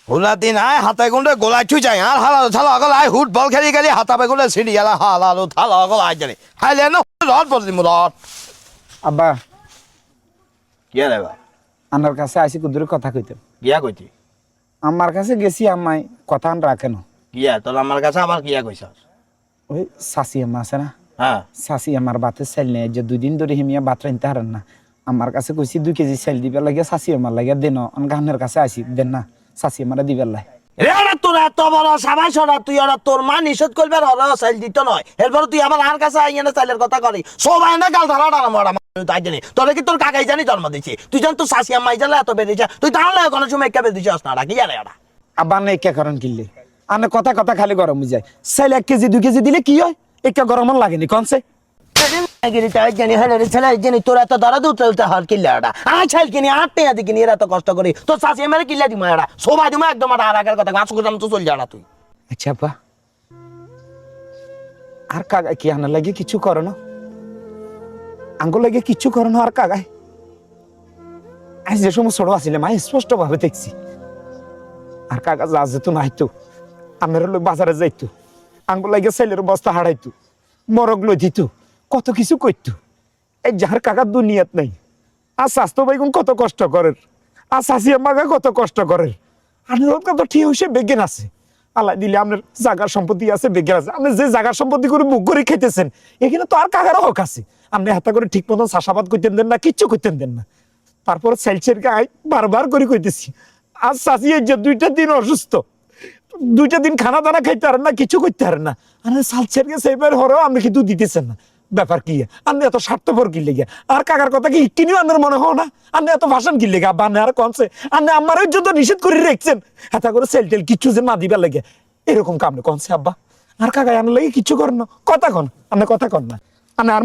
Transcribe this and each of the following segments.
হুলা দিন আয় হাতে গুন্ডে গোলাই চুই যায় আর হালালো থালা অগল আয় হুট বল খেলি গেলি হাতাবে গুন্ডে সিঁড়ি গেলা হালালো থালা অগল আয় জানি হাইলে না রড বলছি মু রড আব্বা কি রে বা আমার কাছে আসি কুদুর কথা কইতে কিয়া কইছি আমার কাছে গেছি আমায় কথা রাখে না কিয়া তোর আমার কাছে আবার কিয়া কইছস ওই শাশি আম্মা আছে না হ্যাঁ শাশি আমার বাতে চাইল নেই যে 2 দিন ধরে হিমিয়া বাত রাইতে হারেন না আমার কাছে কইছি 2 কেজি চাইল দিবে লাগে শাশি আমার লাগে দেন গানের কাছে আসি দেন না শাশি আমার দিবে লাগে রে ওরা তোর এত বড় সবাই শোনা তুই ওরা তোর মা নিষেধ করবে ওরা চাইল দিত নয় এরপর তুই আবার আর কাছে আইয়া না চাইলের কথা করি সবাই না গাল ধারা ডানা মরা তাই জানি তোরে কি তোর কাকাই জানি জন্ম দিছি তুই জান তোর শাশি আম্মাই জানলে এত বেরিয়েছে তুই তাহলে কোনো সময় একা বেরিয়েছিস না কি জানে ওরা আব্বা না একা কারণ কিনলে আনে কথা কথা খালি গরম হয়ে যায় চাইলে 1 কেজি 2 কেজি দিলে কি হয় একা গরম লাগেনি কনসে তোর এত দরা উঠতে হর কিল্লাটা আর ছাইল কিনি আর টেয়া দি কিনি এরা তো কষ্ট করি তোর শাশি আমার কিল্লা দিমা এরা সবাই দিমা একদম আর আগের কথা গাছ করতাম তো চল যাড়া তুই আচ্ছা আব্বা আর কাকা কি আনা লাগে কিছু করো না আঙ্গুল লাগে কিছু করো না আর কাকায় আজ যে সময় ছোট আসলে মা স্পষ্ট ভাবে দেখছি আর কাকা যা যেত নাইতো আমার লোক বাজারে যাইতো আঙ্গুল লাগে ছেলের বস্তা হারাইতো মরগ লই দিত কত কিছু করতো এই যার কাকার দুনিয়াত নাই আর স্বাস্থ্য বাইগুন কত কষ্ট করেন আর শাশি আম্মাকে কত কষ্ট করেন আপনার কত ঠিক হয়েছে বেগেন আছে আল্লাহ দিলে আপনার জাগার সম্পত্তি আছে বেগেন আছে আপনি যে জাগার সম্পত্তি করে মুখ করে খেতেছেন এখানে তো আর কাকারও হক আছে আপনি হাতে করে ঠিক মতন চাষাবাদ করতেন দেন না কিচ্ছু করতেন দেন না তারপর সেলসের গায়ে বারবার করে কইতেছি আর শাশি এই যে 2টা দিন অসুস্থ 2টা দিন খানা দানা খাইতে পারেন না কিছু করতে পারেন না আর সালসের গেছে এবার হরেও আপনি কিন্তু দিতেছেন না ব্যাপার কি আপনি এত স্বার্থপর কি লেগে আর কাকার কথা কি কিনিও আপনার মনে হয় না আপনি এত ভাষণ কি লেগে আব্বা আর কনছে আপনি আমার যত নিষেধ করে রেখেছেন এত করে সেল টেল কিচ্ছু যে না দিবার লেগে এরকম কাম কনছে আব্বা আর কাকাই আনার লাগে কিচ্ছু করেন না কথা কন আপনি কথা কন না আপনি আর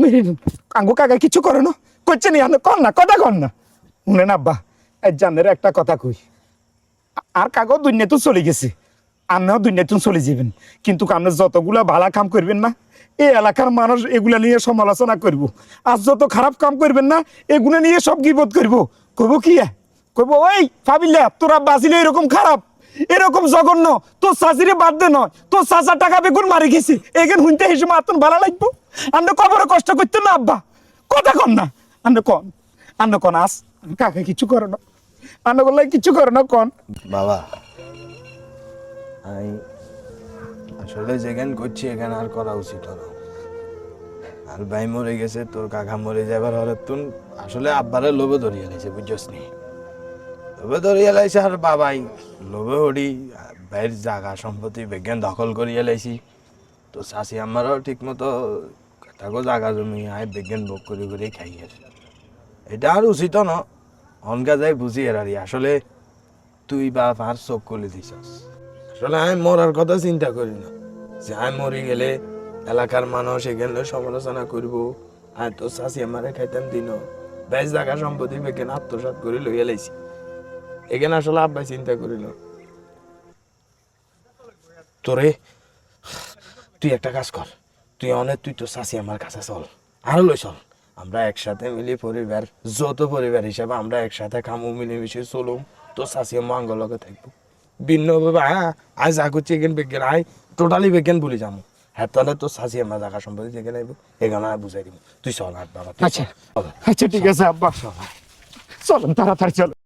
আঙ্গু কাকাই কিছু করে না করছে নি আপনি কন না কথা কন না শুনেন আব্বা এই জানের একটা কথা কই আর কাগজ দুনিয়া তো চলে গেছে আপনিও দুনিয়াতে চলে যাবেন কিন্তু আপনি যতগুলা ভালো কাম করবেন না এই এলাকার মানুষ এগুলা নিয়ে সমালোচনা করব আর যত খারাপ কাম করবেন না এগুলো নিয়ে সব গিবত করব কইব কি কইব ওই ফাবিলা তোরা বাঁচিলে এরকম খারাপ এরকম জঘন্য তোর শাশুড়ি বাদ দে নয় তোর চাচা টাকা বেগুন মারি গেছি এখান হুনতে হিসেবে আতন ভালো লাগবো আপনি কবরে কষ্ট করতেন না আব্বা কথা কন না আপনি কন আস কাকে কিছু করো না আপনি বললে কিছু করো না কন বাবা আমি আসলে যেখানে করছি এখানে আর করা উচিত হলো আর ভাই মরে গেছে তোর কাকা মরে যাবার হরে তুন আসলে আব্বারে লোভে ধরিয়ে লাইছে বুঝছস নি লোভে ধরিয়ে লাইছে আর বাবাই লোভে হড়ি ভাইয়ের জায়গা সম্পত্তি বিজ্ঞান দখল করিয়ে লাইছি তো শাশি আমারও ঠিক মতো থাকো জায়গা জমি আয় বিজ্ঞান ভোগ করে করে খাই এটা আর উচিত না অনকা যাই বুঝি এরারি আসলে তুই বাপ আর চোখ খুলে দিছস আসলে আমি মরার কথা চিন্তা করি না যে আমি মরে গেলে এলাকার মানুষ এখানে সমালোচনা করবো আর তোর শাশি আমারে খাইতাম দিন বেশ জায়গা সম্পত্তি বেকেন আত্মসাৎ করে লইয়া লাইছি এখানে আসলে আব্বাই চিন্তা করিল তোরে তুই একটা কাজ কর তুই অনেক তুই তোর শাশি আমার কাছে চল আরো লই চল আমরা একসাথে মিলি পরিবার যত পরিবার হিসাবে আমরা একসাথে খামু মিলেমিশে চলুম তোর শাশি আম্মা আঙ্গলকে থাকবো ভিন্নভাবে আজ যা করছি এখানে বিজ্ঞান আয় টোটালি বিজ্ঞান ভুলে যাবো হ্যাঁ তাহলে তোর শাশি আমরা জায়গা সম্পত্তি যেখানে আইব এখানে বুঝাই দিব তুই চল আর বাবা আচ্ছা আচ্ছা ঠিক আছে আব্বা চলেন তাড়াতাড়ি চল